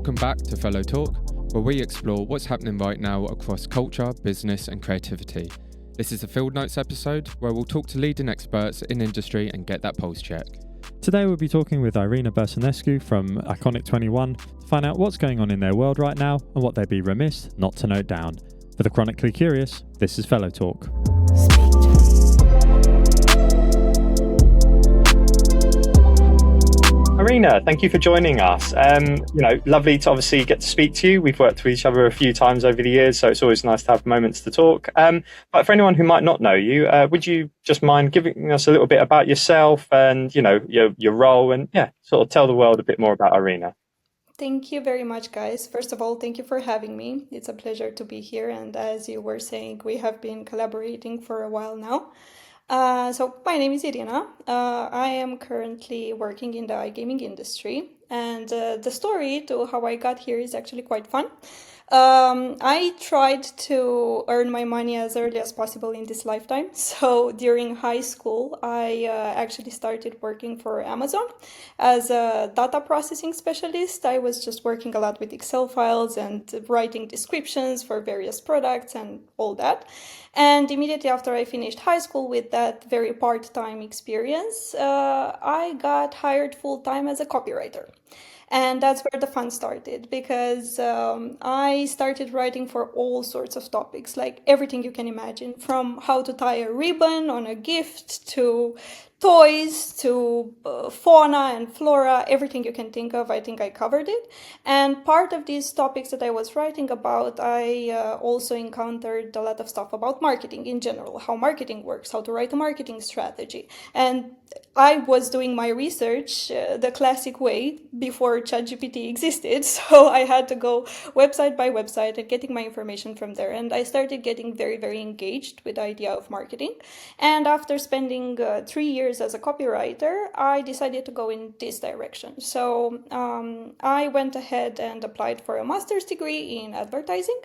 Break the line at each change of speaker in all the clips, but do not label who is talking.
Welcome back to Fellow Talk, where we explore what's happening right now across culture, business and creativity. This is a Field Notes episode where we'll talk to leading experts in industry and get that pulse check.
Today we'll be talking with Irina Birsanescu from Iconic 21 to find out what's going on in their world right now and what they'd be remiss not to note down. For the chronically curious, this is Fellow Talk.
Irina, thank you for joining us. Lovely to obviously get to speak to you. We've worked with each other a few times over the years, so it's always nice to have moments to talk. But for anyone who might not know you, would you just mind giving us a little bit about yourself and, your role and, sort of tell the world a bit more about Irina?
Thank you very much, guys. First of all, thank you for having me. It's a pleasure to be here. And as you were saying, we have been collaborating for a while now. So my name is Irina. I am currently working in the iGaming industry, and the story to how I got here is actually quite fun. I tried to earn my money as early as possible in this lifetime. So during high school, I actually started working for Amazon as a data processing specialist. I was just working a lot with Excel files and writing descriptions for various products and all that. And immediately after I finished high school with that very part-time experience, I got hired full-time as a copywriter. And that's where the fun started, because I started writing for all sorts of topics, like everything you can imagine, from how to tie a ribbon on a gift to toys to fauna and flora, everything you can think of. I think I covered it. And part of these topics that I was writing about, I also encountered a lot of stuff about marketing in general, how marketing works, how to write a marketing strategy. And I was doing my research the classic way before ChatGPT existed. So I had to go website by website and getting my information from there. And I started getting very, very engaged with the idea of marketing. And after spending 3 years as a copywriter, I decided to go in this direction. So I went ahead and applied for a master's degree in advertising.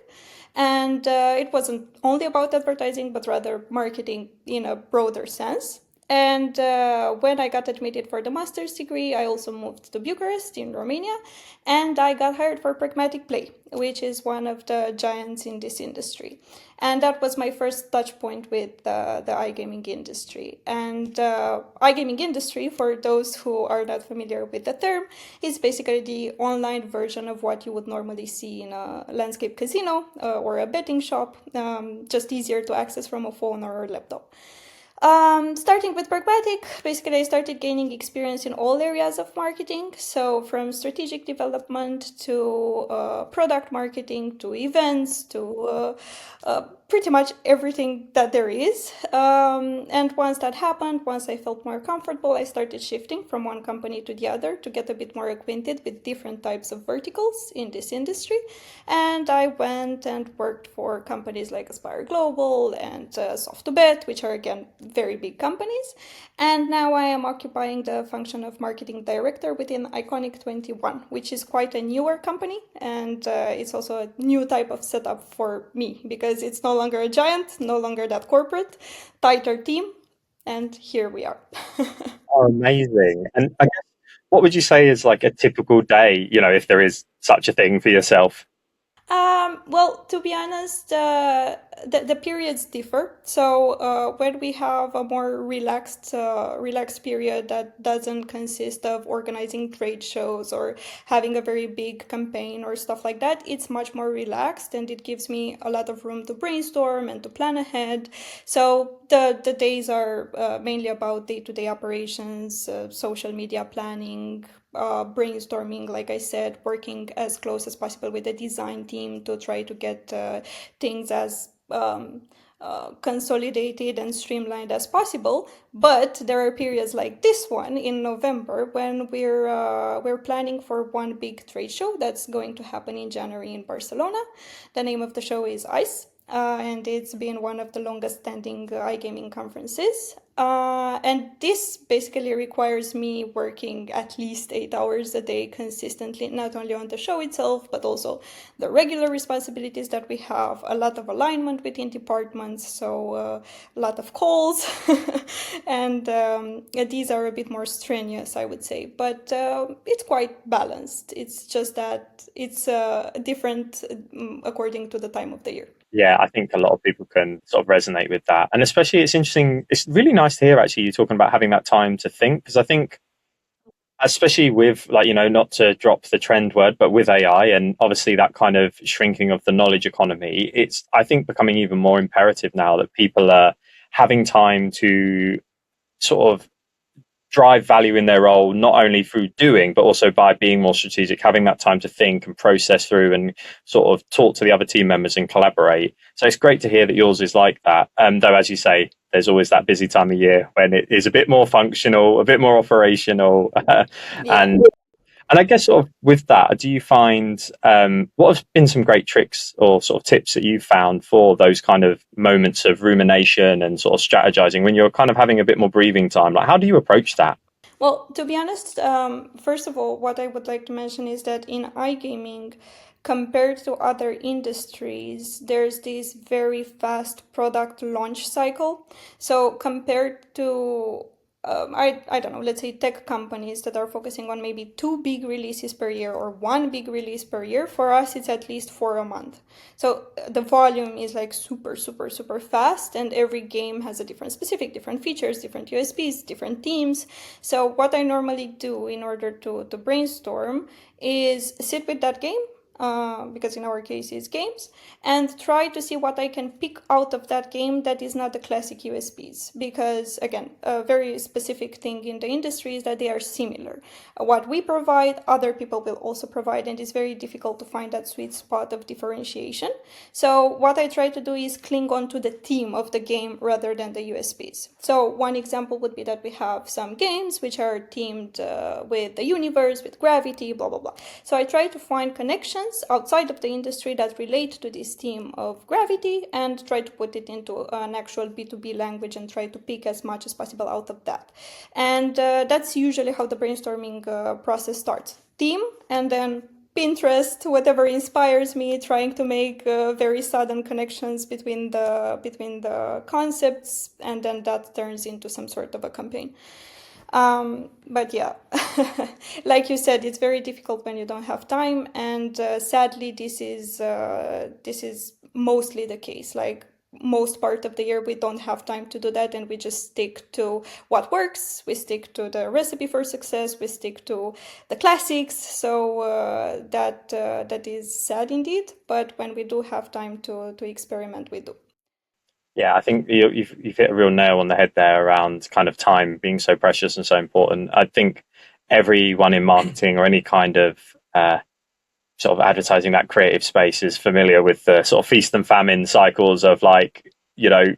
And it wasn't only about advertising, but rather marketing in a broader sense. And when I got admitted for the master's degree, I also moved to Bucharest in Romania, and I got hired for Pragmatic Play, which is one of the giants in this industry. And that was my first touch point with the iGaming industry. And iGaming industry, for those who are not familiar with the term, is basically the online version of what you would normally see in a landscape casino or a betting shop, just easier to access from a phone or a laptop. Starting with Pragmatic, basically I started gaining experience in all areas of marketing. So from strategic development to product marketing to events to pretty much everything that there is. And once that happened, once I felt more comfortable, I started shifting from one company to the other to get a bit more acquainted with different types of verticals in this industry. And I went and worked for companies like Aspire Global and Soft2Bet, which are again very big companies. And now I am occupying the function of marketing director within Iconic 21, which is quite a newer company. And it's also a new type of setup for me because it's no longer a giant, no longer that corporate, tighter team. And here we are.
Oh, amazing. And I guess, what would you say is like a typical day, if there is such a thing for yourself?
Well, to be honest, the periods differ. So when we have a more relaxed period that doesn't consist of organizing trade shows or having a very big campaign or stuff like that, it's much more relaxed and it gives me a lot of room to brainstorm and to plan ahead. So the days are mainly about day-to-day operations, social media planning, brainstorming, like I said, working as close as possible with the design team to try to get things as consolidated and streamlined as possible. But there are periods like this one in November when we're planning for one big trade show that's going to happen in January in Barcelona. The name of the show is ICE. and it's been one of the longest standing iGaming conferences. And this basically requires me working at least 8 hours a day consistently, not only on the show itself, but also the regular responsibilities that we have, a lot of alignment within departments, so a lot of calls, and these are a bit more strenuous, I would say, but it's quite balanced. It's just that it's different according to the time of the year.
Yeah, I think a lot of people can sort of resonate with that. And especially it's interesting, it's really nice to hear actually you talking about having that time to think, because I think especially with like, not to drop the trend word, but with AI and obviously that kind of shrinking of the knowledge economy, it's, I think, becoming even more imperative now that people are having time to sort of drive value in their role, not only through doing, but also by being more strategic, having that time to think and process through and sort of talk to the other team members and collaborate. So it's great to hear that yours is like that. Though, as you say, there's always that busy time of year when it is a bit more functional, a bit more operational. And I guess sort of with that, do you find what have been some great tricks or sort of tips that you've found for those kind of moments of rumination and sort of strategizing when you're kind of having a bit more breathing time? Like, how do you approach that?
Well, to be honest, first of all, what I would like to mention is that in iGaming, compared to other industries, there's this very fast product launch cycle. So compared to I don't know, let's say tech companies that are focusing on maybe 2 big releases per year or 1 big release per year, for us it's at least 4 a month. So the volume is like super, super, super fast, and every game has a different features, different USPs, different themes. So what I normally do in order to brainstorm is sit with that game, because in our case it's games, and try to see what I can pick out of that game that is not the classic USPs. Because again, a very specific thing in the industry is that they are similar. What we provide, other people will also provide, and it's very difficult to find that sweet spot of differentiation. So what I try to do is cling on to the theme of the game rather than the USPs. So one example would be that we have some games which are themed with the universe, with gravity, blah, blah, blah. So I try to find connections outside of the industry that relate to this theme of gravity and try to put it into an actual B2B language and try to pick as much as possible out of that. And that's usually how the brainstorming process starts. Theme, and then Pinterest, whatever inspires me, trying to make very sudden connections between the concepts, and then that turns into some sort of a campaign. But yeah, like you said, it's very difficult when you don't have time, and sadly, this is mostly the case. Like most part of the year, we don't have time to do that, and we just stick to what works. We stick to the recipe for success. We stick to the classics. So that is sad indeed. But when we do have time to experiment, we do.
Yeah, I think you've hit a real nail on the head there around kind of time being so precious and so important. I think everyone in marketing or any kind of sort of advertising that creative space is familiar with the sort of feast and famine cycles of like,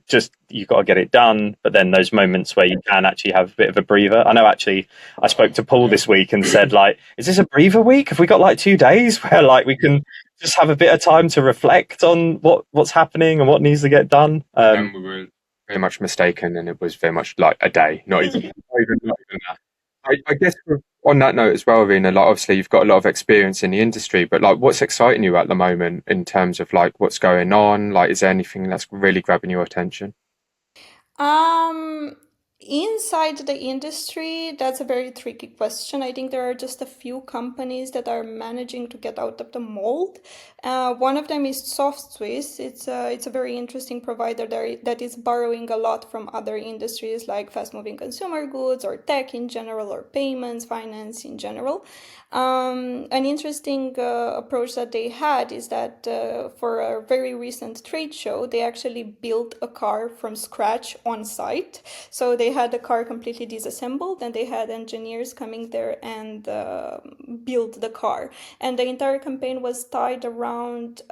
just you've got to get it done. But then those moments where you can actually have a bit of a breather. I know actually I spoke to Paul this week and said like, is this a breather week? Have we got like 2 days where like we can just have a bit of time to reflect on what's happening and what needs to get done?
And we were very much mistaken, and it was very much like a day, not even that. I guess on that note as well, Irina, like obviously you've got a lot of experience in the industry, but like what's exciting you at the moment in terms of like what's going on? Like, is there anything that's really grabbing your attention?
Um, Inside the industry, that's a very tricky question. I think there are just a few companies that are managing to get out of the mold. One of them is SoftSwiss. It's a very interesting provider there that is borrowing a lot from other industries like fast-moving consumer goods or tech in general or payments, finance in general. An interesting approach that they had is that for a very recent trade show, they actually built a car from scratch on site. So they had the car completely disassembled, and they had engineers coming there and build the car. And the entire campaign was tied around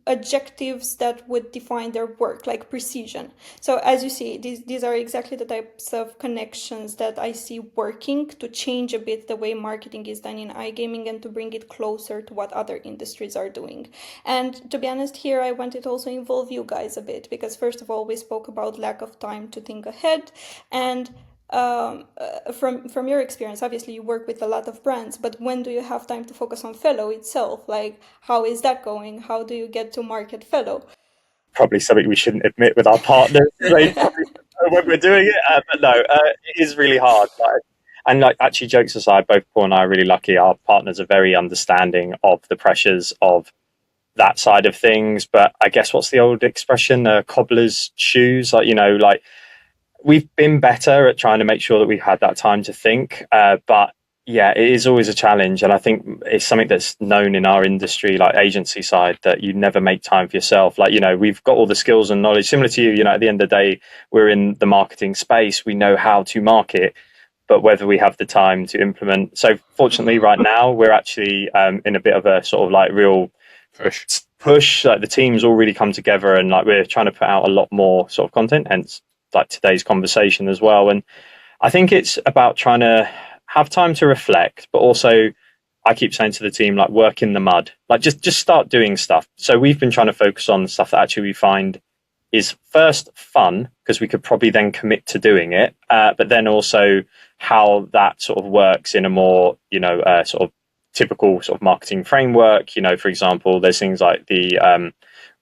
adjectives that would define their work, like precision. So as you see, these are exactly the types of connections that I see working to change a bit the way marketing is done in iGaming and to bring it closer to what other industries are doing. And to be honest, here I wanted to also involve you guys a bit, because first of all, we spoke about lack of time to think ahead. And from your experience, obviously you work with a lot of brands, but when do you have time to focus on Fellow itself? Like, how is that going? How do you get to market Fellow?
Probably something we shouldn't admit with our partners. They probably know when we're doing it, but no, it is really hard. And like, actually, jokes aside, both Paul and I are really lucky. Our partners are very understanding of the pressures of that side of things. But I guess, what's the old expression? Cobbler's shoes. Like, like, we've been better at trying to make sure that we've had that time to think. But yeah, it is always a challenge. And I think it's something that's known in our industry, like agency side, that you never make time for yourself. Like, we've got all the skills and knowledge similar to you. At the end of the day, we're in the marketing space. We know how to market, but whether we have the time to implement. So fortunately, right now, we're actually in a bit of a sort of like real push. Like, the team's all really come together, and like, we're trying to put out a lot more sort of content, hence like today's conversation as well. And I think it's about trying to have time to reflect, but also, I keep saying to the team, like, work in the mud, like just start doing stuff. So we've been trying to focus on stuff that actually we find is first fun, because we could probably then commit to doing it, but then also how that sort of works in a more sort of typical sort of marketing framework. For example, there's things like the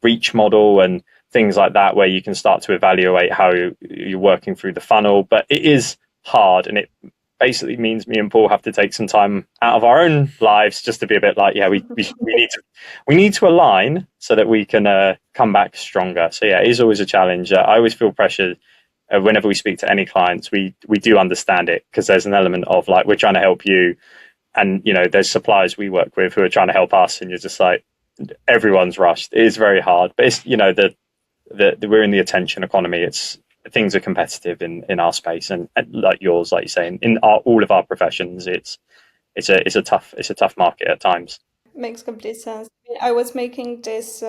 reach model and things like that, where you can start to evaluate how you're working through the funnel. But it is hard, and it basically means me and Paul have to take some time out of our own lives just to be a bit like, yeah, we need to align so that we can come back stronger. So yeah, it is always a challenge. I always feel pressure whenever we speak to any clients. We do understand it, because there's an element of like, we're trying to help you, and there's suppliers we work with who are trying to help us, and you're just like, everyone's rushed. It is very hard, but it's we're in the attention economy. Things are competitive in our space, and like yours, like you're saying, in all of our professions, it's a tough market at times.
Makes complete sense. I was making this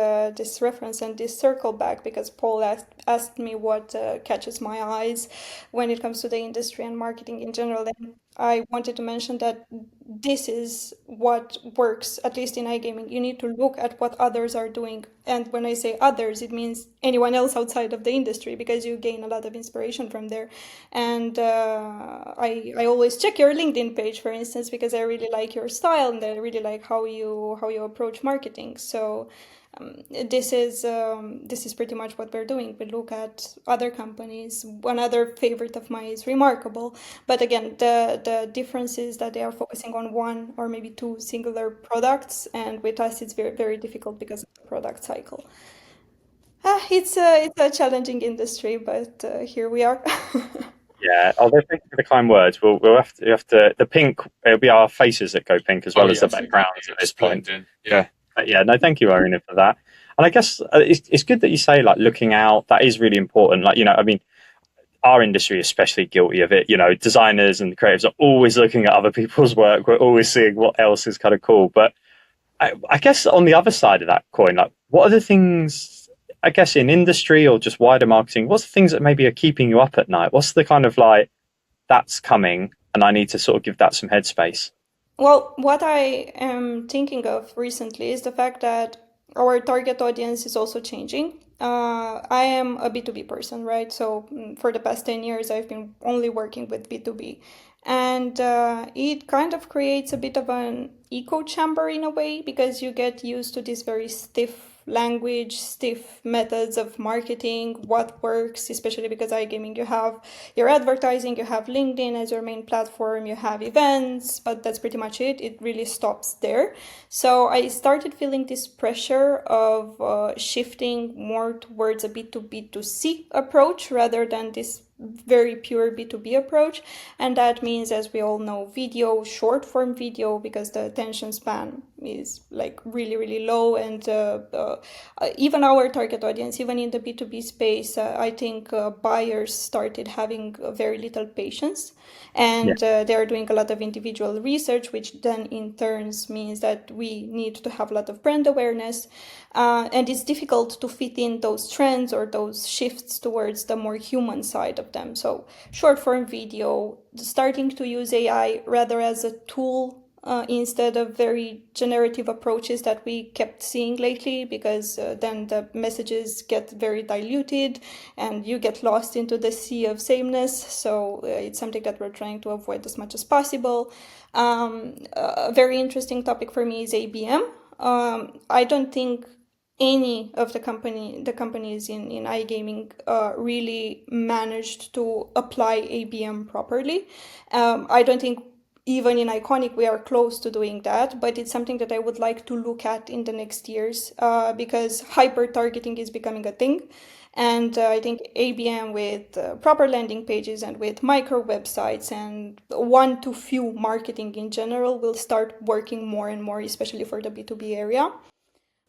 reference and this circle back because Paul asked me what catches my eyes when it comes to the industry and marketing in general. And I wanted to mention that this is what works, at least in iGaming. You need to look at what others are doing. And when I say others, it means anyone else outside of the industry, because you gain a lot of inspiration from there. And I always check your LinkedIn page, for instance, because I really like your style and I really like how you approach marketing. So this is pretty much what we're doing. We look at other companies. One other favorite of mine is Remarkable, but again, the difference is that they are focusing on one or maybe two singular products, and with us, it's very very difficult because of the product cycle. It's a challenging industry, but here we are.
Yeah, although thank you for the kind words. We'll have to the pink. It'll be our faces that go pink as well as the backgrounds at this point.
Yeah.
But yeah, no, thank you, Irina, for that. And I guess it's good that you say, like, looking out. That is really important. Like, I mean, our industry is especially guilty of it. Designers and creatives are always looking at other people's work. We're always seeing what else is kind of cool. But I guess on the other side of that coin, like, what are the things, I guess, in industry or just wider marketing, what's the things that maybe are keeping you up at night? What's the kind of like, that's coming and I need to sort of give that some headspace?
Well, what I am thinking of recently is the fact that our target audience is also changing. I am a B2B person, right? So for the past 10 years, I've been only working with B2B. And it kind of creates a bit of an echo chamber in a way, because you get used to this very stiff language, stiff methods of marketing, what works, especially because iGaming, you have your advertising, you have LinkedIn as your main platform, you have events, but that's pretty much it. It really stops there. So I started feeling this pressure of shifting more towards a B2B2C approach rather than this very pure B2B approach. And that means, as we all know, video, short form video, because the attention span is like really, really low. And even our target audience, even in the B2B space, I think buyers started having very little patience. And they are doing a lot of individual research, which then in turns means that we need to have a lot of brand awareness. And it's difficult to fit in those trends or those shifts towards the more human side of them. So short form video, starting to use AI rather as a tool instead of very generative approaches that we kept seeing lately, because then the messages get very diluted and you get lost into the sea of sameness. So it's something that we're trying to avoid as much as possible. A very interesting topic for me is ABM. I don't think any of the companies in iGaming really managed to apply ABM properly. I don't think even in Iconic we are close to doing that, but it's something that I would like to look at in the next years, because hyper targeting is becoming a thing. And I think ABM with proper landing pages and with micro websites and one to few marketing in general will start working more and more, especially for the B2B area.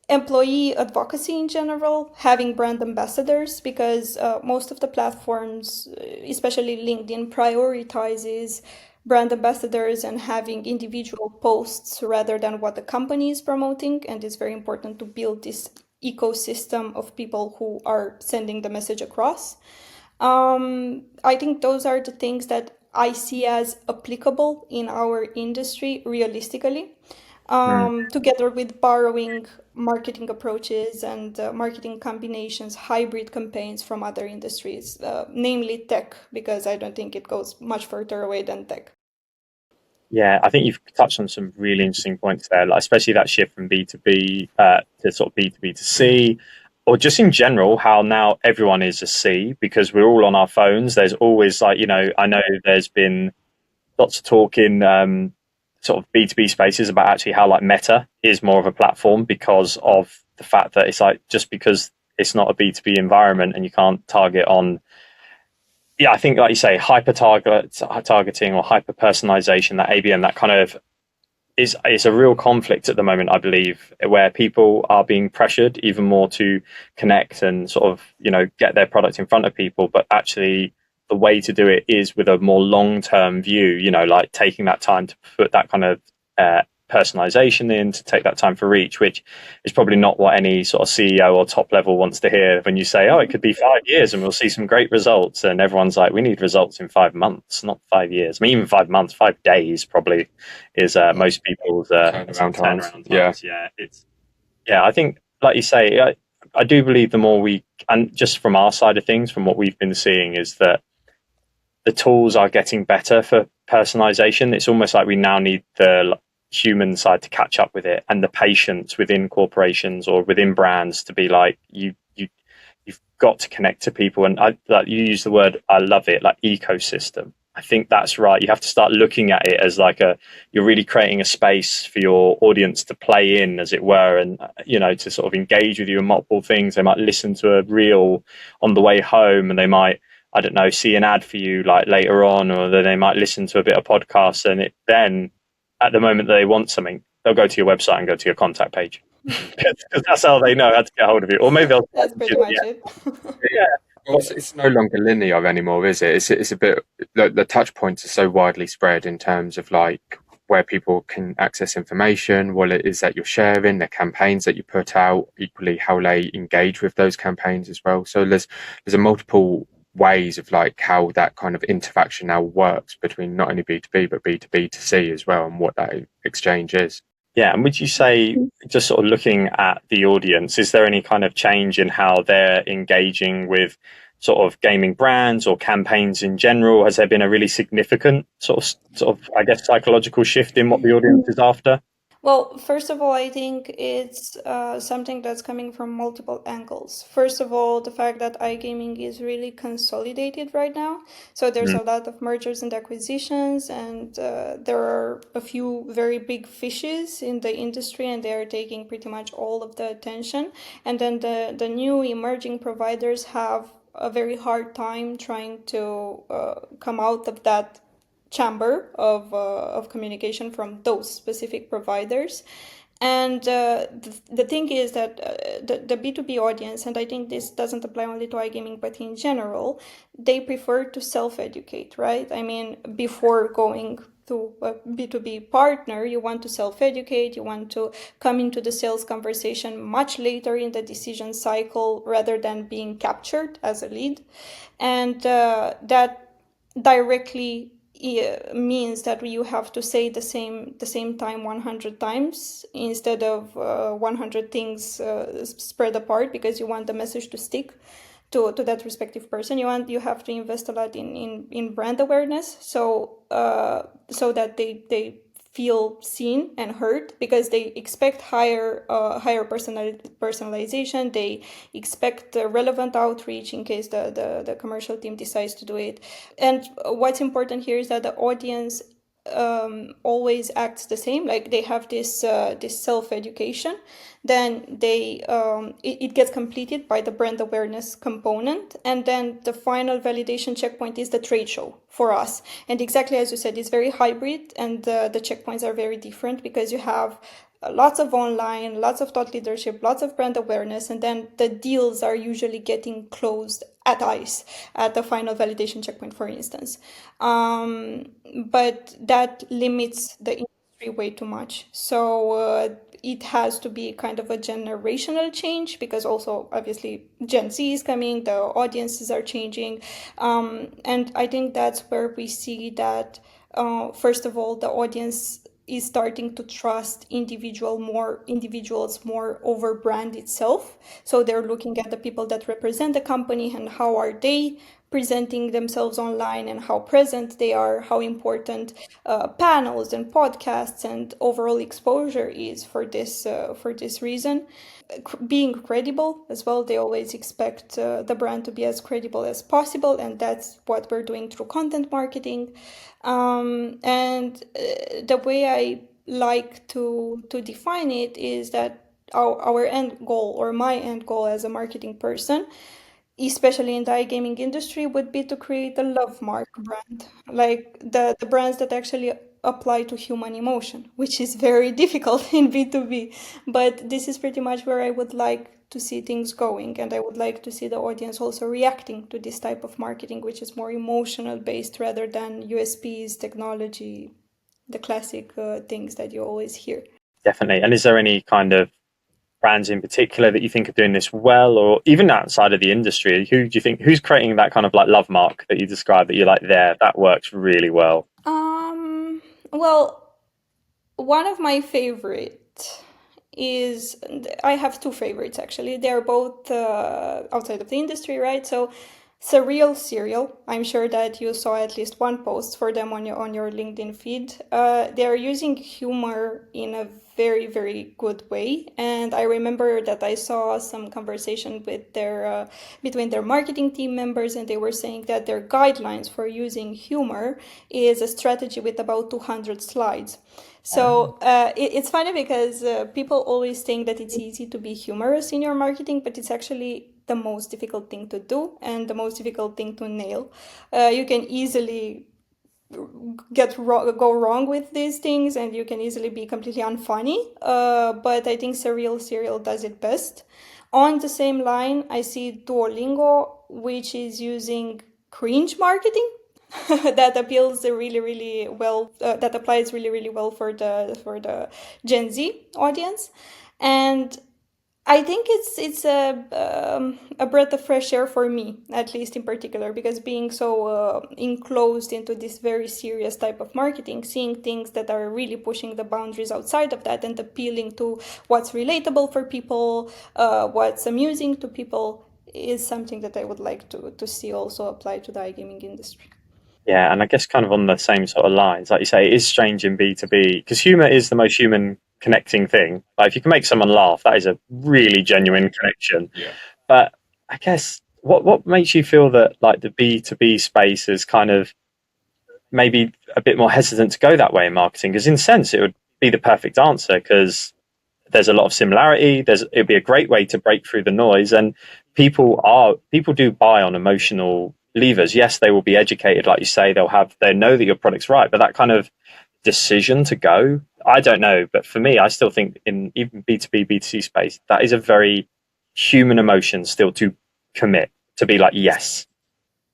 Employee advocacy in general, having brand ambassadors, because most of the platforms, especially LinkedIn, prioritizes brand ambassadors and having individual posts rather than what the company is promoting. And it's very important to build this ecosystem of people who are sending the message across. I think those are the things that I see as applicable in our industry realistically, together with borrowing marketing approaches and marketing combinations, hybrid campaigns from other industries, namely tech, because I don't think it goes much further away than tech.
Yeah, I think you've touched on some really interesting points there, like especially that shift from B2B to sort of B2B to C, or just in general, how now everyone is a C because we're all on our phones. There's always like, I know there's been lots of talk in sort of B2B spaces about actually how like Meta is more of a platform because of the fact that it's like just because it's not a B2B environment and you can't target on, yeah, I think like you say, targeting or hyper personalization, that ABM, that kind of is a real conflict at the moment, I believe, where people are being pressured even more to connect and sort of, get their product in front of people. But actually, the way to do it is with a more long-term view, like taking that time to put that kind of personalization in, to take that time for reach, which is probably not what any sort of CEO or top level wants to hear when you say, oh, it could be 5 years and we'll see some great results. And everyone's like, we need results in 5 months, not 5 years. I mean, even 5 months, 5 days probably is most people's
turnaround times.
I think, like you say, I do believe the more and just from our side of things, from what we've been seeing, is that the tools are getting better for personalization. It's almost like we now need the human side to catch up with it, and the patience within corporations or within brands to be like, you've got to connect to people. And like you use the word, I love it, like ecosystem. I think that's right. You have to start looking at it as like you're really creating a space for your audience to play in, as it were, and to sort of engage with you in multiple things. They might listen to a reel on the way home, and they might, I don't know, see an ad for you like later on, or they might listen to a bit of podcast, and then at the moment that they want something, they'll go to your website and go to your contact page because that's how they know how to get hold of you. Or maybe they'll.
That's pretty much it.
Yeah.
Well, it's no longer linear anymore, is it? It's a bit, the touch points are so widely spread in terms of like where people can access information, what it is that you're sharing, the campaigns that you put out, equally how they engage with those campaigns as well. So there's a multiple ways of like how that kind of interaction now works between not only B2B but B2B to C as well, and what that exchange is.
Yeah, and would you say, just sort of looking at the audience, is there any kind of change in how they're engaging with sort of gaming brands or campaigns in general? Has there been a really significant sort of I guess psychological shift in what the audience is after?
Well, first of all, I think it's something that's coming from multiple angles. First of all, the fact that iGaming is really consolidated right now. So there's a lot of mergers and acquisitions, and there are a few very big fishes in the industry, and they are taking pretty much all of the attention. And then the new emerging providers have a very hard time trying to come out of that chamber of communication from those specific providers. And the thing is that the B2B audience, and I think this doesn't apply only to iGaming, but in general, they prefer to self-educate, right? I mean, before going to a B2B partner, you want to self-educate, you want to come into the sales conversation much later in the decision cycle rather than being captured as a lead. And that directly means that you have to say the same time 100 times instead of 100 things spread apart, because you want the message to stick to that respective person. You have to invest a lot in brand awareness, so that they feel seen and heard, because they expect higher personalization. They expect relevant outreach in case the commercial team decides to do it. And what's important here is that the audience always acts the same. Like, they have this self-education, then it gets completed by the brand awareness component, and then the final validation checkpoint is the trade show for us. And exactly as you said, it's very hybrid, and the checkpoints are very different, because you have lots of online, lots of thought leadership, lots of brand awareness, and then the deals are usually getting closed at ICE, at the final validation checkpoint, for instance. But that limits the industry way too much. So it has to be kind of a generational change, because also obviously Gen Z is coming, the audiences are changing. And I think that's where we see that, first of all, the audience is starting to trust individuals more over brand itself. So they're looking at the people that represent the company and how are they presenting themselves online, and how present they are, how important panels and podcasts and overall exposure is for this reason. Being credible as well, they always expect the brand to be as credible as possible, and that's what we're doing through content marketing. And the way I like to define it is that our end goal, or my end goal as a marketing person, especially in the iGaming industry, would be to create a love mark brand, like the brands that actually apply to human emotion, which is very difficult in B2B. But this is pretty much where I would like to see things going, and I would like to see the audience also reacting to this type of marketing, which is more emotional based rather than USPs, technology, the classic things that you always hear.
Definitely. And is there any kind of brands in particular that you think are doing this well, or even outside of the industry? Who do you think, who's creating that kind of like love mark that you described, that you're like, there, that works really well?
Well, one of my favorite is, I have two favorites actually. They're both outside of the industry, right? So Surreal Cereal, I'm sure that you saw at least one post for them on your LinkedIn feed. They're using humor in a very, very good way. And I remember that I saw some conversation with their between their marketing team members, and they were saying that their guidelines for using humor is a strategy with about 200 slides. So it's funny, because people always think that it's easy to be humorous in your marketing, but it's actually the most difficult thing to do and the most difficult thing to nail. You can easily go wrong with these things, and you can easily be completely unfunny. But I think Surreal Cereal does it best. On the same line, I see Duolingo, which is using cringe marketing that appeals really, really well. That applies really, really well for the Gen Z audience, and I think it's a breath of fresh air for me, at least in particular, because being so enclosed into this very serious type of marketing, seeing things that are really pushing the boundaries outside of that and appealing to what's relatable for people, what's amusing to people, is something that I would like to see also apply to the iGaming industry.
Yeah, and I guess kind of on the same sort of lines, like you say, it is strange in B2B because humor is the most human connecting thing. Like if you can make someone laugh, that is a really genuine connection.
Yeah.
But I guess what makes you feel that like the B2B space is kind of maybe a bit more hesitant to go that way in marketing? Because in a sense, it would be the perfect answer because there's a lot of similarity. It'd be a great way to break through the noise, and people do buy on emotional levers. Yes, they will be educated, like you say. They know that your product's right, but that kind of decision to go, I don't know, but for me, I still think in even B2B, B2C space, that is a very human emotion still to commit, to be like, yes.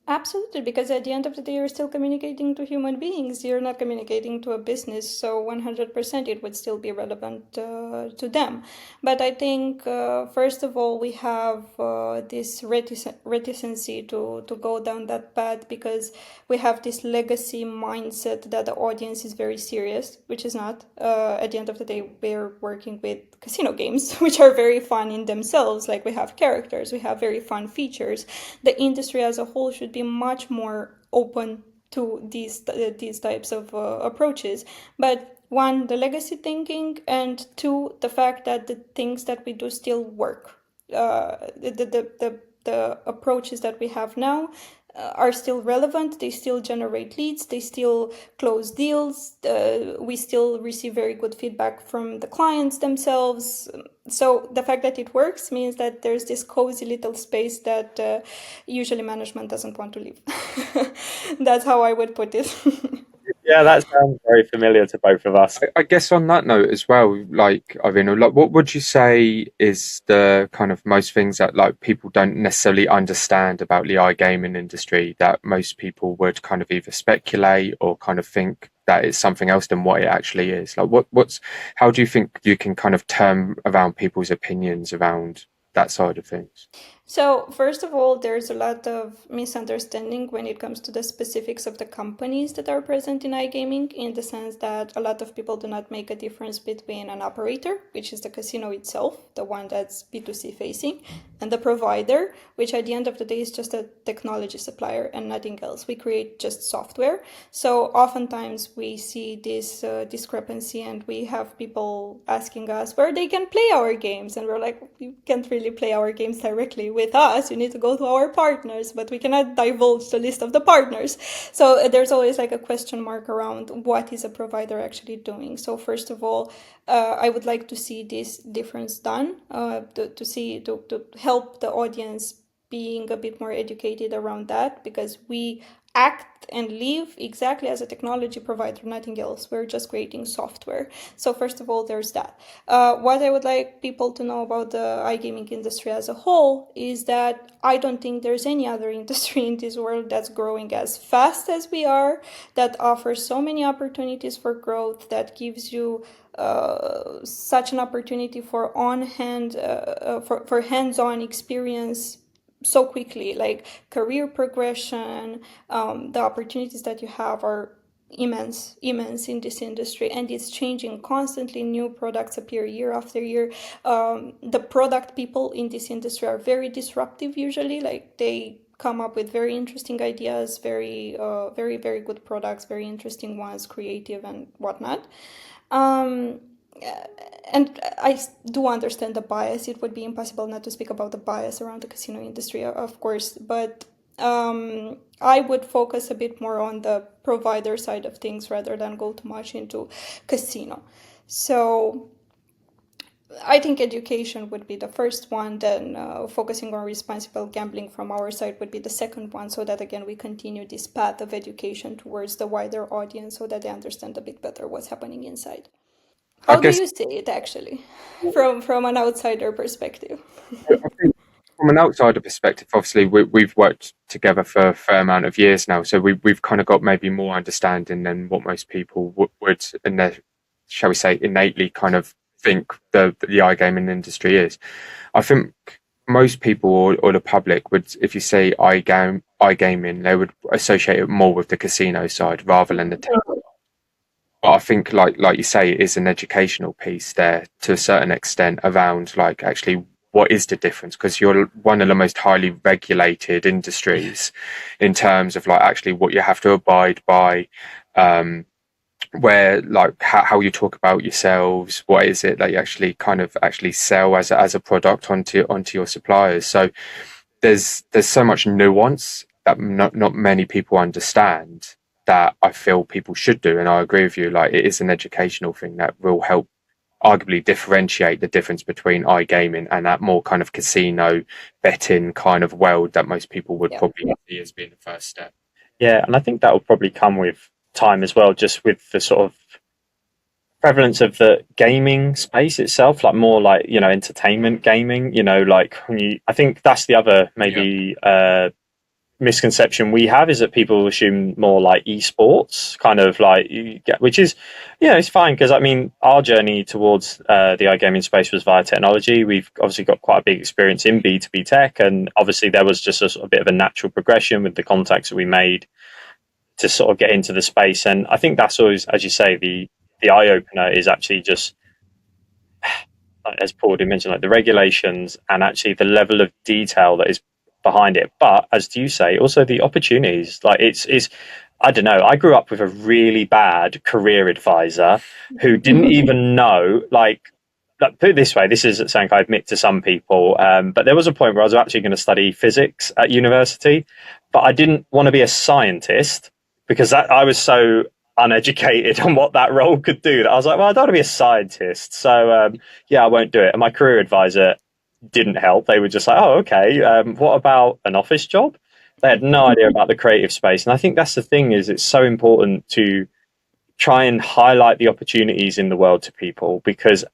Absolutely, because at the end of the day, you're still communicating to human beings. You're not communicating to a business, so 100% it would still be relevant to them. But I think, first of all, we have this reticency to go down that path because we have this legacy mindset that the audience is very serious, which is not. At the end of the day, we're working with casino games, which are very fun in themselves. Like we have characters, we have very fun features. The industry as a whole should be much more open to these types of approaches. But one, the legacy thinking, and two, the fact that the things that we do still work. The approaches that we have now are still relevant. They still generate leads. They still close deals. We still receive very good feedback from the clients themselves. So the fact that it works means that there's this cozy little space that usually management doesn't want to leave. That's how I would put it.
Yeah, that sounds very familiar to both of us.
I guess on that note as well, like Irina, like what would you say is the kind of most things that like people don't necessarily understand about the iGaming industry that most people would kind of either speculate or kind of think that it's something else than what it actually is? Like what's how do you think you can kind of turn around people's opinions around that side of things?
So, first of all, there's a lot of misunderstanding when it comes to the specifics of the companies that are present in iGaming, in the sense that a lot of people do not make a difference between an operator, which is the casino itself, the one that's B2C facing, and the provider, which at the end of the day is just a technology supplier and nothing else. We create just software. So, oftentimes we see this discrepancy, and we have people asking us where they can play our games, and we're like, you can't really play our games directly with us. You need to go to our partners, but we cannot divulge the list of the partners. So there's always like a question mark around what is a provider actually doing. So first of all, I would like to see this difference done, to help the audience being a bit more educated around that, because we act and live exactly as a technology provider, nothing else. We're just creating software. So first of all, there's that. What I would like people to know about the iGaming industry as a whole is that I don't think there's any other industry in this world that's growing as fast as we are, that offers so many opportunities for growth, that gives you such an opportunity for for hands-on experience so quickly, like career progression. The opportunities that you have are immense in this industry, and it's changing constantly. New products appear year after year. The product people in this industry are very disruptive usually, like they come up with very interesting ideas, very good products, very interesting ones, creative and whatnot. um, and I do understand the bias. It would be impossible not to speak about the bias around the casino industry, of course, but I would focus a bit more on the provider side of things rather than go too much into casino. So I think education would be the first one, then focusing on responsible gambling from our side would be the second one, so that again we continue this path of education towards the wider audience so that they understand a bit better what's happening inside.
I
How do
guess
you see it actually, from an outsider perspective?
I think from an outsider perspective, obviously we've worked together for a fair amount of years now, so we've kind of got maybe more understanding than what most people would in their, shall we say, innately kind of think the iGaming industry is. I think most people or the public would, if you say iGaming, they would associate it more with the casino side rather than the tech. But I think, like you say, it is an educational piece there to a certain extent around like actually what is the difference, because you're one of the most highly regulated industries in terms of like actually what you have to abide by, where like how you talk about yourselves, what is it that you actually kind of actually sell as a product onto your suppliers. So there's so much nuance that not many people understand, that I feel people should do. And I agree with you, like it is an educational thing that will help arguably differentiate the difference between iGaming and that more kind of casino betting kind of world that most people would probably see as being the first step.
Yeah, and I think that will probably come with time as well, just with the sort of prevalence of the gaming space itself, like more like, entertainment gaming, like I think that's the other
Yeah.
maybe misconception we have, is that people assume more like esports, kind of like which is, it's fine, because I mean our journey towards the iGaming space was via technology. We've obviously got quite a big experience in B2B tech, and obviously there was just a bit of a natural progression with the contacts that we made to sort of get into the space. And I think that's always, as you say, the eye opener is actually just, as Paul did mention, like the regulations and actually the level of detail that is behind it. But as you say, also the opportunities. Like it's I don't know. I grew up with a really bad career advisor who didn't even know, put it this way, this is something I admit to some people, but there was a point where I was actually going to study physics at university, but I didn't want to be a scientist because I was so uneducated on what that role could do that I was like, well, I don't want to be a scientist. So, yeah, I won't do it. And my career advisor didn't help. They were just like, oh, okay, what about an office job? They had no idea about the creative space. And I think that's the thing, is it's so important to try and highlight the opportunities in the world to people, because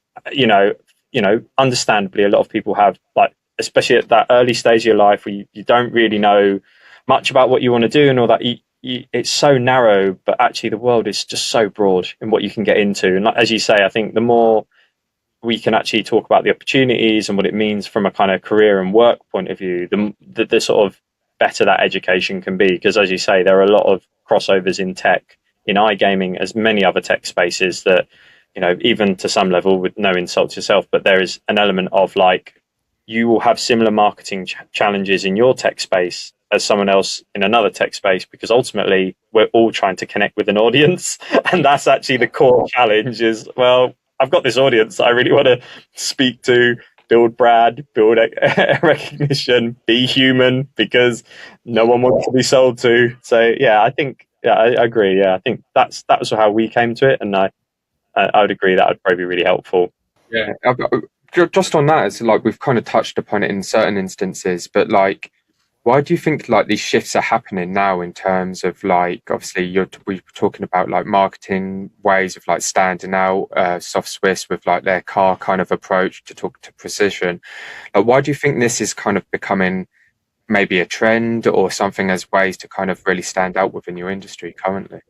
understandably a lot of people have, like, especially at that early stage of your life where you don't really know much about what you want to do and all that, it's so narrow, but actually the world is just so broad in what you can get into. And like, as you say, I think the more we can actually talk about the opportunities and what it means from a kind of career and work point of view, the sort of better that education can be. Because as you say, there are a lot of crossovers in tech, in iGaming, as many other tech spaces, that, even to some level, with no insult to yourself, but there is an element of, like, you will have similar marketing challenges in your tech space as someone else in another tech space, because ultimately we're all trying to connect with an audience. And that's actually the core challenge, is, well, I've got this audience that I really want to speak to, build brand, build recognition, be human, because no one wants to be sold to. So yeah, I think, yeah, I agree. Yeah, I think that was how we came to it, and I would agree that would probably be really helpful.
Yeah, just on that, it's like we've kind of touched upon it in certain instances, but like, why do you think like these shifts are happening now in terms of, like, obviously we were talking about like marketing ways of like standing out, Soft Swiss with like their car kind of approach to talk to precision. Like, why do you think this is kind of becoming maybe a trend or something, as ways to kind of really stand out within your industry currently?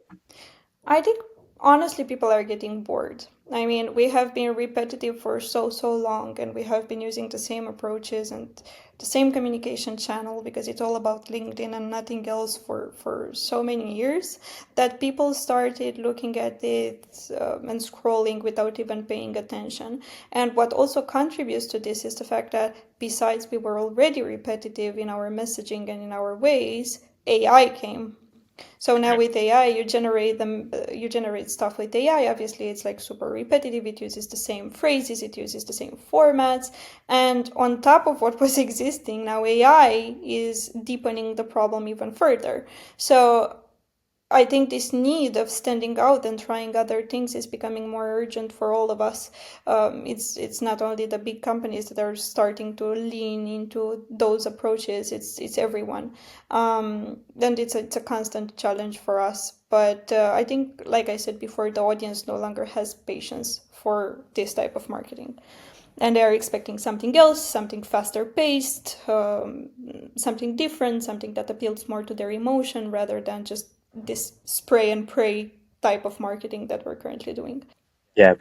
I think honestly people are getting bored. I mean, we have been repetitive for so long, and we have been using the same approaches and the same communication channel, because it's all about LinkedIn and nothing else, for so many years, that people started looking at it and scrolling without even paying attention. And what also contributes to this is the fact that, besides we were already repetitive in our messaging and in our ways, AI came. So now with AI, you generate stuff with AI. Obviously, it's like super repetitive. It uses the same phrases, it uses the same formats. And on top of what was existing, now AI is deepening the problem even further. So I think this need of standing out and trying other things is becoming more urgent for all of us. It's not only the big companies that are starting to lean into those approaches. It's everyone, and it's a constant challenge for us. But I think, like I said before, the audience no longer has patience for this type of marketing, and they are expecting something else, something faster paced, something different, something that appeals more to their emotion rather than just this spray and pray type of marketing that we're currently doing.
Yeah,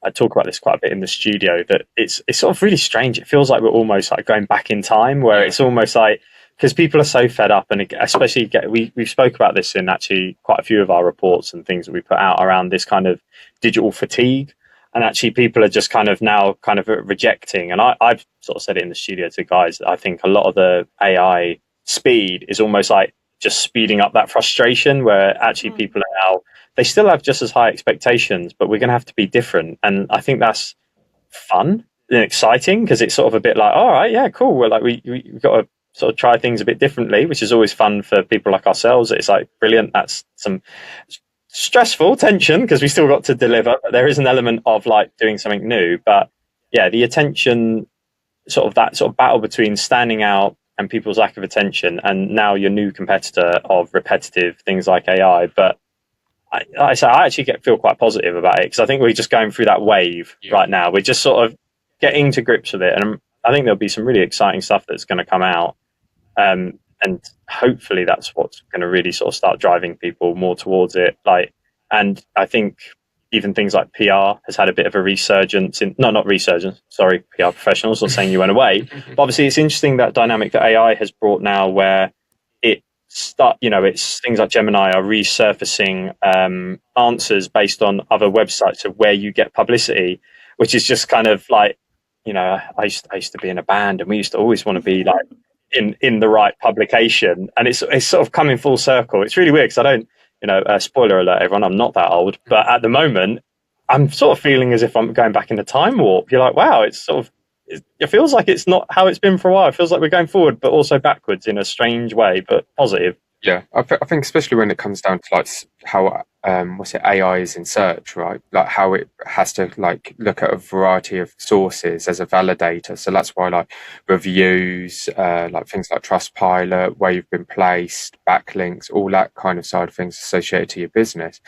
I talk about this quite a bit in the studio, that it's sort of really strange. It feels like we're almost like going back in time, where it's almost like, because people are so fed up, and especially we've spoke about this in actually quite a few of our reports and things that we put out around this kind of digital fatigue. And actually people are just kind of now kind of rejecting, and I've sort of said it in the studio to guys, that I think a lot of the AI speed is almost like just speeding up that frustration, where actually people are now, they still have just as high expectations, but we're going to have to be different. And I think that's fun and exciting, because it's sort of a bit like, all right, yeah, cool. We're like, we've got to sort of try things a bit differently, which is always fun for people like ourselves. It's like, brilliant. That's some stressful tension, because we still got to deliver, but there is an element of like doing something new. But yeah, the attention, sort of that sort of battle between standing out and people's lack of attention, and now your new competitor of repetitive things like AI. But I actually feel quite positive about it, because I think we're just going through that wave right now. We're just sort of getting to grips with it, and I think there'll be some really exciting stuff that's going to come out, and hopefully that's what's going to really sort of start driving people more towards it. And I think even things like PR has had a bit of a resurgence not resurgence, sorry, PR professionals, not saying you went away, but obviously it's interesting, that dynamic that AI has brought now, where it's things like Gemini are resurfacing answers based on other websites of where you get publicity, which is just kind of like, I used to be in a band, and we used to always want to be like in the right publication, and it's sort of coming full circle. It's really weird, because I don't, spoiler alert, everyone, I'm not that old, but at the moment I'm sort of feeling as if I'm going back in a time warp. You're like, wow, it's sort of, it feels like it's not how it's been for a while. It feels like we're going forward, but also backwards in a strange way, but positive.
Yeah, I think especially when it comes down to like how AI is in search, right? Like how it has to like look at a variety of sources as a validator. So that's why like reviews, like things like Trustpilot, where you've been placed, backlinks, all that kind of side of things associated to your business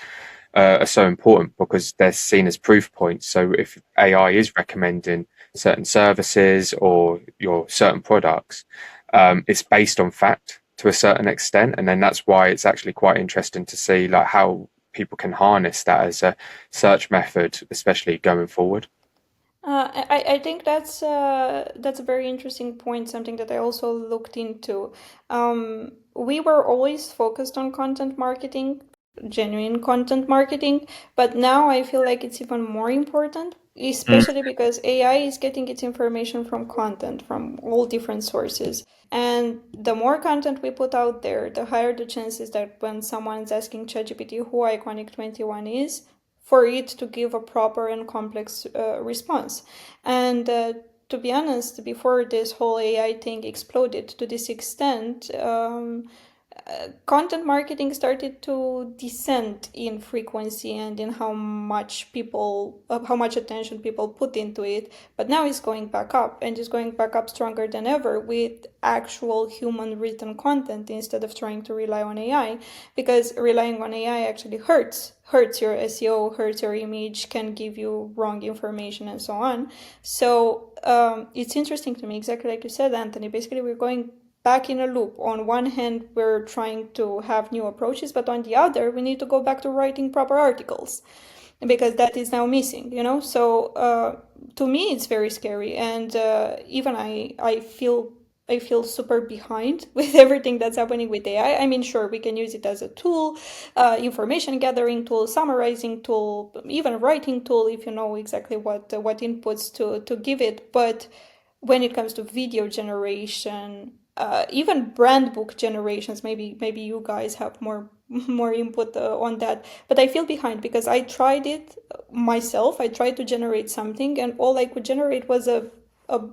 are so important, because they're seen as proof points. So if AI is recommending certain services or your certain products, it's based on fact to a certain extent, and then that's why it's actually quite interesting to see like how people can harness that as a search method, especially going forward.
I think that's a very interesting point, something that I also looked into. We were always focused on content marketing, genuine content marketing, but now I feel like it's even more important, especially because AI is getting its information from content from all different sources. And the more content we put out there, the higher the chances that when someone's asking ChatGPT who Iconic 21 is, for it to give a proper and complex response. And to be honest, before this whole AI thing exploded to this extent, content marketing started to descend in frequency and in how much attention people put into it. But now it's going back up, and it's going back up stronger than ever with actual human written content, instead of trying to rely on AI, because relying on AI actually hurts your SEO, hurts your image, can give you wrong information, and so on. So it's interesting to me, exactly like you said, Anthony. Basically, we're going back in a loop. On one hand, we're trying to have new approaches, but on the other, we need to go back to writing proper articles, because that is now missing, So to me, it's very scary, and even I feel super behind with everything that's happening with AI. I mean, sure, we can use it as a tool, information gathering tool, summarizing tool, even writing tool, if you know exactly what inputs to give it. But when it comes to video generation, even brand book generations, maybe you guys have more input on that. But I feel behind, because I tried it myself. I tried to generate something, and all I could generate was a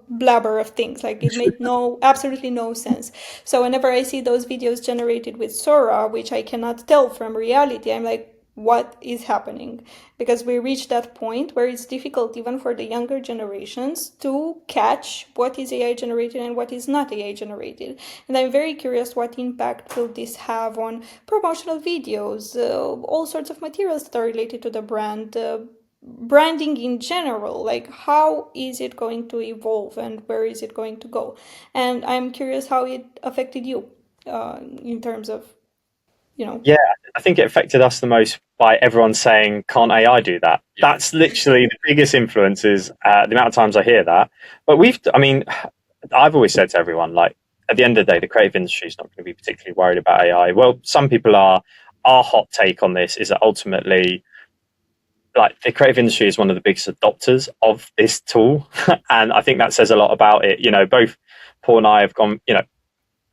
blabber of things. Like, it made absolutely no sense. So whenever I see those videos generated with Sora, which I cannot tell from reality, I'm like, what is happening? Because we reached that point where it's difficult even for the younger generations to catch what is AI generated and what is not AI generated. And I'm very curious, what impact will this have on promotional videos, all sorts of materials that are related to the brand, branding in general. Like, how is it going to evolve, and where is it going to go? And I'm curious how it affected you, in terms of,
Yeah, I think it affected us the most by everyone saying, can't AI do that? That's literally the biggest influence, is the amount of times I hear that. But I've always said to everyone, like, at the end of the day, the creative industry is not going to be particularly worried about AI. Well, some people are. Our hot take on this is that ultimately, like, the creative industry is one of the biggest adopters of this tool. And I think that says a lot about it. Both Paul and I have gone,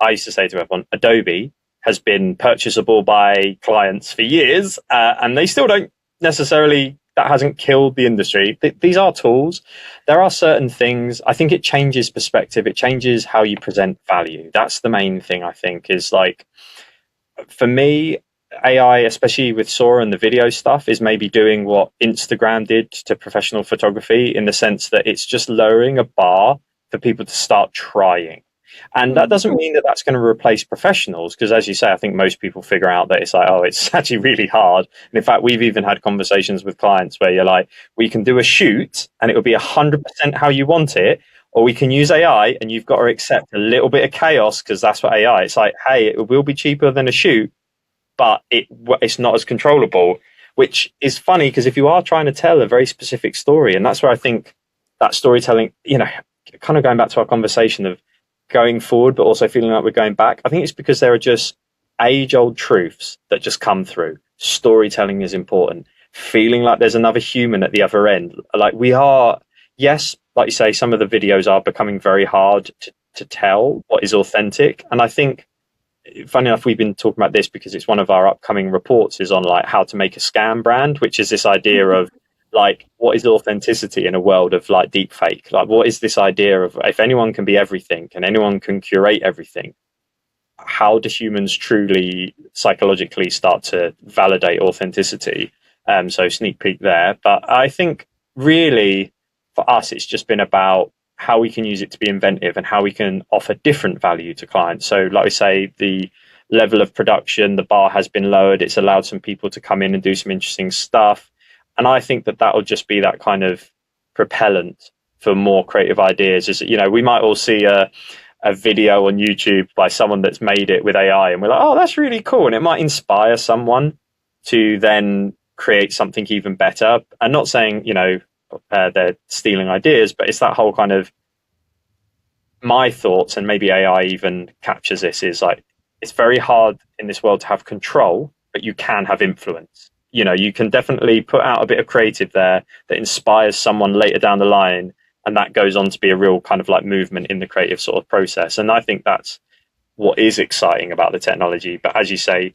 I used to say to everyone, Adobe has been purchasable by clients for years, and they still don't necessarily, that hasn't killed the industry. These are tools. There are certain things, I think it changes perspective. It changes how you present value. That's the main thing, I think, is like, for me, AI, especially with Sora and the video stuff, is maybe doing what Instagram did to professional photography, in the sense that it's just lowering a bar for people to start trying. And that doesn't mean that that's going to replace professionals, because as you say, I think most people figure out that it's like, oh, it's actually really hard. And in fact, we've even had conversations with clients where you're like, we can do a shoot and it will be 100% how you want it, or we can use AI and you've got to accept a little bit of chaos because that's what AI. It's like, hey, it will be cheaper than a shoot, but it's not as controllable, which is funny because if you are trying to tell a very specific story, and that's where I think that storytelling, kind of going back to our conversation of going forward, but also feeling like we're going back, I think it's because there are just age old truths that just come through. Storytelling is important. Feeling like there's another human at the other end. Like we are, yes, like you say, some of the videos are becoming very hard to tell what is authentic. And I think, funny enough, we've been talking about this because it's one of our upcoming reports is on like how to make a scam brand, which is this idea of like, what is authenticity in a world of like deep fake? Like, what is this idea of if anyone can be everything and anyone can curate everything, how do humans truly psychologically start to validate authenticity? So sneak peek there. But I think really for us, it's just been about how we can use it to be inventive and how we can offer different value to clients. So like I say, the level of production, the bar has been lowered. It's allowed some people to come in and do some interesting stuff. And I think that that'll just be that kind of propellant for more creative ideas. Is, we might all see a video on YouTube by someone that's made it with AI and we're like, oh, that's really cool. And it might inspire someone to then create something even better. I'm not saying, they're stealing ideas, but it's that whole kind of my thoughts, and maybe AI even captures this, is like, it's very hard in this world to have control, but you can have influence. You can definitely put out a bit of creative there that inspires someone later down the line, and that goes on to be a real kind of like movement in the creative sort of process. And I think that's what is exciting about the technology. But as you say,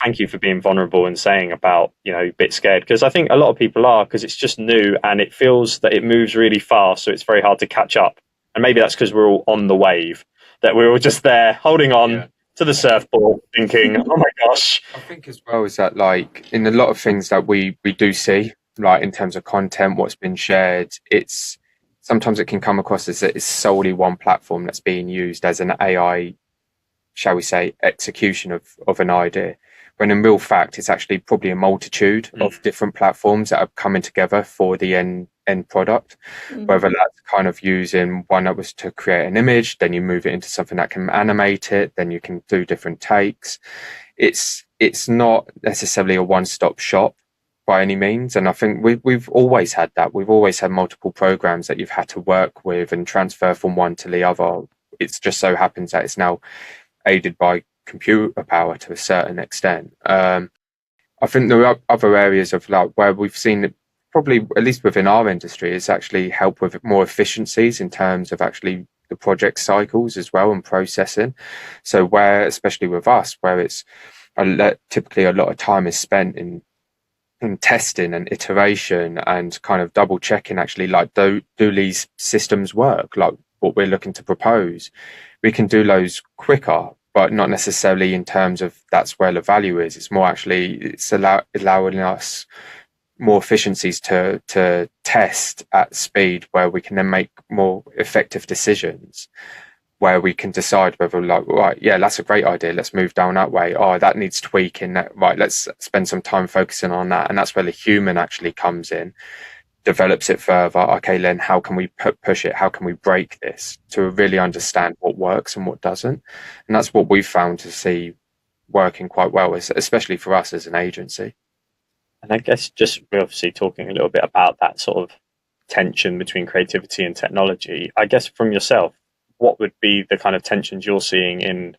thank you for being vulnerable and saying about, a bit scared, because I think a lot of people are, because it's just new and it feels that it moves really fast. So it's very hard to catch up. And maybe that's because we're all on the wave, that we're all just there holding on to the surfboard thinking, oh my gosh.
I think as well is that like in a lot of things that we do see, like in terms of content, what's been shared, it's sometimes it can come across as that it's solely one platform that's being used as an AI, shall we say, execution of an idea. When in real fact, it's actually probably a multitude of different platforms that are coming together for the end product. Whether that's kind of using one that was to create an image, then you move it into something that can animate it, then you can do different takes. It's not necessarily a one-stop shop by any means. And I think we've always had that. We've always had multiple programs that you've had to work with and transfer from one to the other. It's just so happens that it's now aided by computer power to a certain extent. I think there are other areas of like where we've seen it, probably at least within our industry, is actually help with more efficiencies in terms of actually the project cycles as well and processing. So where, especially with us, where it's typically a lot of time is spent in testing and iteration and kind of double checking actually, like do these systems work, like what we're looking to propose. We can do those quicker, but not necessarily in terms of that's where the value is. It's more actually it's allowing us more efficiencies to test at speed, where we can then make more effective decisions, where we can decide whether like, right, yeah, that's a great idea, let's move down that way. Oh, that needs tweaking, that right, let's spend some time focusing on that. And that's where the human actually comes in, develops it further. Okay, then how can we push it? How can we break this to really understand what works and what doesn't? And that's what we've found to see working quite well, especially for us as an agency.
And I guess just we're obviously talking a little bit about that sort of tension between creativity and technology. I guess from yourself, what would be the kind of tensions you're seeing in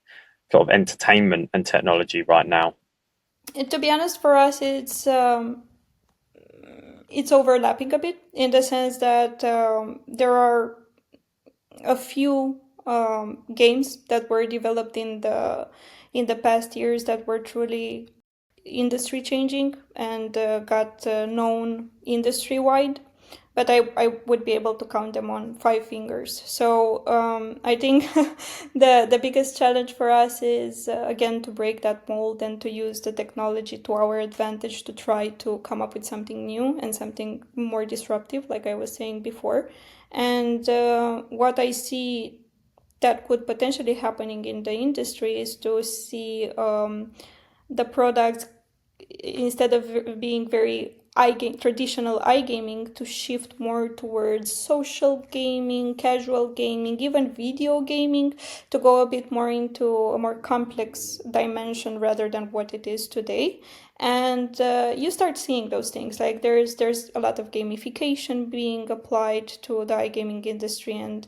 sort of entertainment and technology right now?
To be honest, for us, it's overlapping a bit in the sense that there are a few games that were developed in the past years that were truly industry changing and got known industry wide, but I would be able to count them on 5 fingers. So I think the biggest challenge for us is again to break that mold and to use the technology to our advantage to try to come up with something new and something more disruptive, like I was saying before. And what I see that could potentially happening in the industry is to see the products, instead of being very traditional iGaming, to shift more towards social gaming, casual gaming, even video gaming, to go a bit more into a more complex dimension rather than what it is today. And you start seeing those things, like there's a lot of gamification being applied to the iGaming industry, and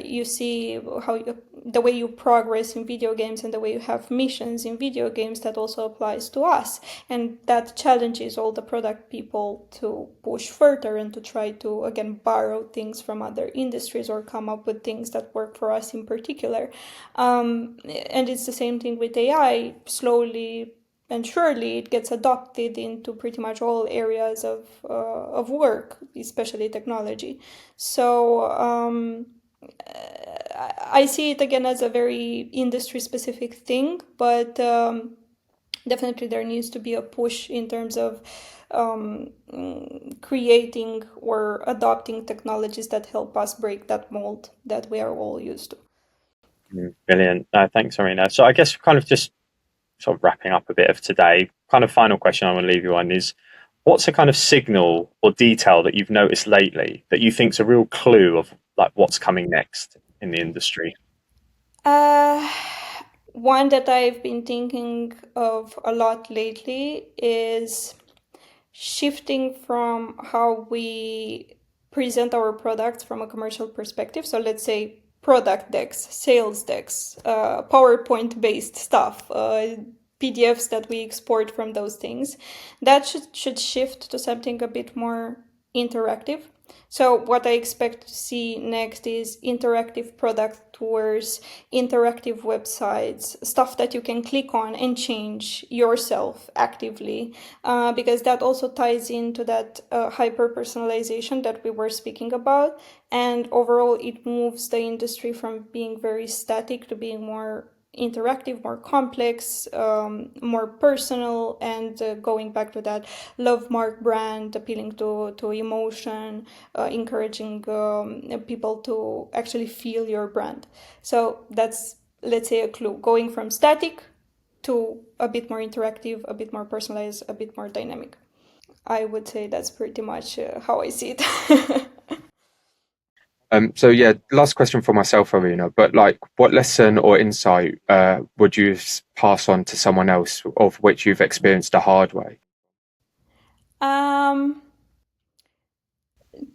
you see how the way you progress in video games and the way you have missions in video games, that also applies to us, and that challenges all the product people to push further and to try to again borrow things from other industries or come up with things that work for us in particular. And it's the same thing with AI. Slowly and surely it gets adopted into pretty much all areas of work, especially technology. So I see it again as a very industry specific thing, but definitely there needs to be a push in terms of creating or adopting technologies that help us break that mold that we are all used to.
Brilliant. Thanks, Irina. So I guess kind of just sort of wrapping up a bit of today, kind of final question I want to leave you on is, what's a kind of signal or detail that you've noticed lately that you think's a real clue of like what's coming next in the industry?
One that I've been thinking of a lot lately is shifting from how we present our products from a commercial perspective. So let's say product decks, sales decks, PowerPoint based stuff, PDFs that we export from those things. That should shift to something a bit more interactive. So what I expect to see next is interactive product tours, interactive websites, stuff that you can click on and change yourself actively, because that also ties into that hyper personalization that we were speaking about. And overall, it moves the industry from being very static to being more interactive, more complex, more personal, and going back to that love mark brand, appealing to emotion, encouraging people to actually feel your brand. So that's, let's say, a clue, going from static to a bit more interactive, a bit more personalized, a bit more dynamic. I would say that's pretty much how I see it.
So yeah, last question for myself, Irina, but like what lesson or insight would you pass on to someone else of which you've experienced the hard way?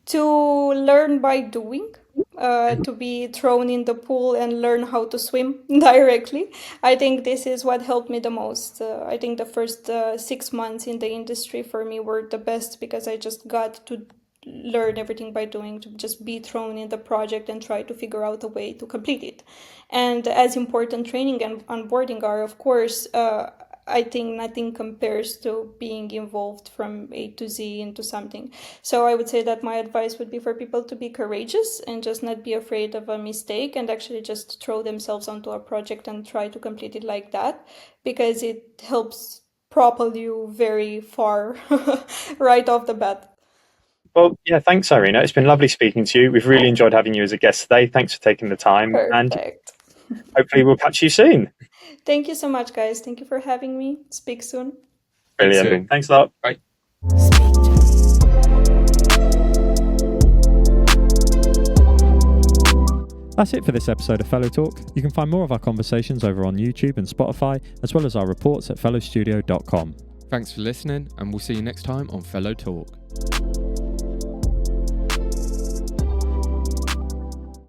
To learn by doing, to be thrown in the pool and learn how to swim directly. I think this is what helped me the most. I think the first 6 months in the industry for me were the best, because I just got to learn everything by doing, to just be thrown in the project and try to figure out a way to complete it. And as important training and onboarding are, of course, I think nothing compares to being involved from A to Z into something. So I would say that my advice would be for people to be courageous and just not be afraid of a mistake, and actually just throw themselves onto a project and try to complete it like that, because it helps propel you very far right off the bat.
Well, yeah, thanks, Irina. It's been lovely speaking to you. We've really enjoyed having you as a guest today. Thanks for taking the time.
Perfect.
And hopefully we'll catch you soon.
Thank you so much, guys. Thank you for having me. Speak soon.
Brilliant.
Soon.
Thanks a lot.
Bye.
That's it for this episode of Fellow Talk. You can find more of our conversations over on YouTube and Spotify, as well as our reports at fellowstudio.com.
Thanks for listening, and we'll see you next time on Fellow Talk.